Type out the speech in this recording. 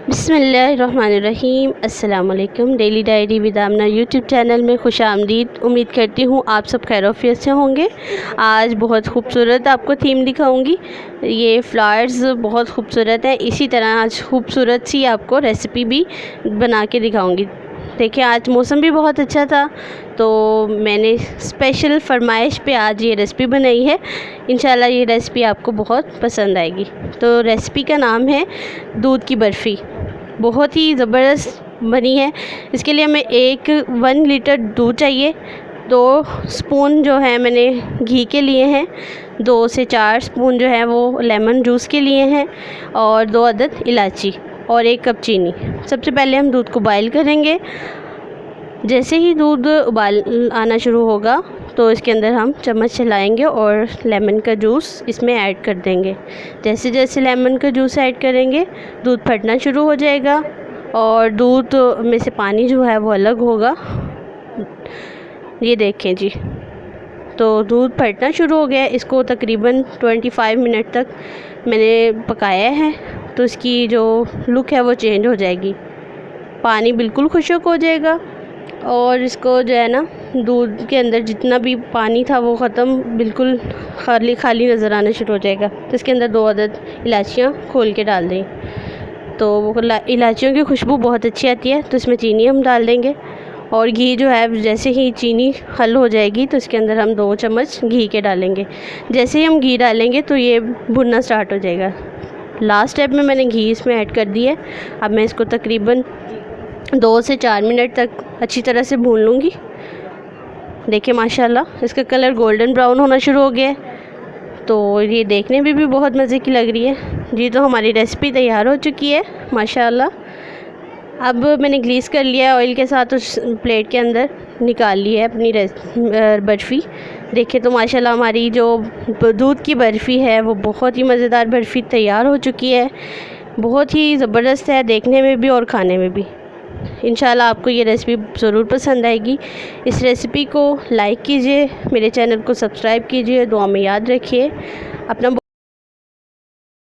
बिस्मिल्लाहिर्रहमानिर्रहीम। अस्सलाम वालेकुम। Daily diary with Amna YouTube channel में खुश आमदीद। उम्मीद करती हूँ आप सब खैरियत से होंगे। आज बहुत खूबसूरत आपको थीम दिखाऊंगी। ये फ्लावर्स बहुत खूबसूरत है। इसी तरह आज खूबसूरत सी आपको रेसिपी भी बना के दिखाऊंगी। देखिए आज मौसम भी बहुत अच्छा था तो मैंने स्पेशल फरमाइश पे आज ये रेसिपी बनाई है। इंशाल्लाह ये रेसिपी आपको बहुत पसंद आएगी। तो रेसिपी का नाम है दूध की बर्फ़ी। बहुत ही ज़बरदस्त बनी है। इसके लिए हमें 1 लीटर दूध चाहिए। 2 स्पून जो है मैंने घी के लिए हैं। 2 से 4 स्पून जो है वो लेमन जूस के लिए हैं और 2 अदद इलायची और 1 कप चीनी। सबसे पहले हम दूध को बॉयल करेंगे। जैसे ही दूध उबाल आना शुरू होगा तो इसके अंदर हम चम्मच चलाएंगे और लेमन का जूस इसमें ऐड कर देंगे। जैसे जैसे लेमन का जूस ऐड करेंगे दूध फटना शुरू हो जाएगा और दूध में से पानी जो है वो अलग होगा। ये देखें जी, तो दूध फटना शुरू हो गया। इसको तकरीबन 25 मिनट तक मैंने पकाया है तो इसकी जो लुक है वो चेंज हो जाएगी। पानी बिल्कुल खुश्क हो जाएगा और इसको जो है ना दूध के अंदर जितना भी पानी था वो ख़त्म, बिल्कुल खाली खाली नज़र आना शुरू हो जाएगा। तो इसके अंदर 2 अदद इलायचियाँ खोल के डाल दें। तो वो इलायचियों की खुशबू बहुत अच्छी आती है। तो इसमें चीनी हम डाल देंगे और घी जो है जैसे ही चीनी हल हो जाएगी तो इसके अंदर हम 2 चम्मच घी के डालेंगे। जैसे ही हम घी डालेंगे तो ये भुनना स्टार्ट हो जाएगा। लास्ट स्टेप में मैंने घी इसमें ऐड कर दिया है। अब मैं इसको तकरीबन 2 से 4 मिनट तक अच्छी तरह से भून लूँगी। देखिए माशाल्लाह इसका कलर गोल्डन ब्राउन होना शुरू हो गया है। तो ये देखने में भी बहुत मज़े की लग रही है जी। तो हमारी रेसिपी तैयार हो चुकी है माशाल्लाह। अब मैंने ग्रीस कर लिया है ऑयल के साथ, उस प्लेट के अंदर निकाल ली है अपनी बर्फ़ी। देखिए तो माशाल्लाह हमारी जो दूध की बर्फ़ी है वो बहुत ही मज़ेदार बर्फ़ी तैयार हो चुकी है। बहुत ही ज़बरदस्त है देखने में भी और खाने में भी। इंशाल्लाह आपको ये रेसिपी ज़रूर पसंद आएगी। इस रेसिपी को लाइक कीजिए, मेरे चैनल को सब्सक्राइब कीजिए, दुआ में याद रखिए अपना।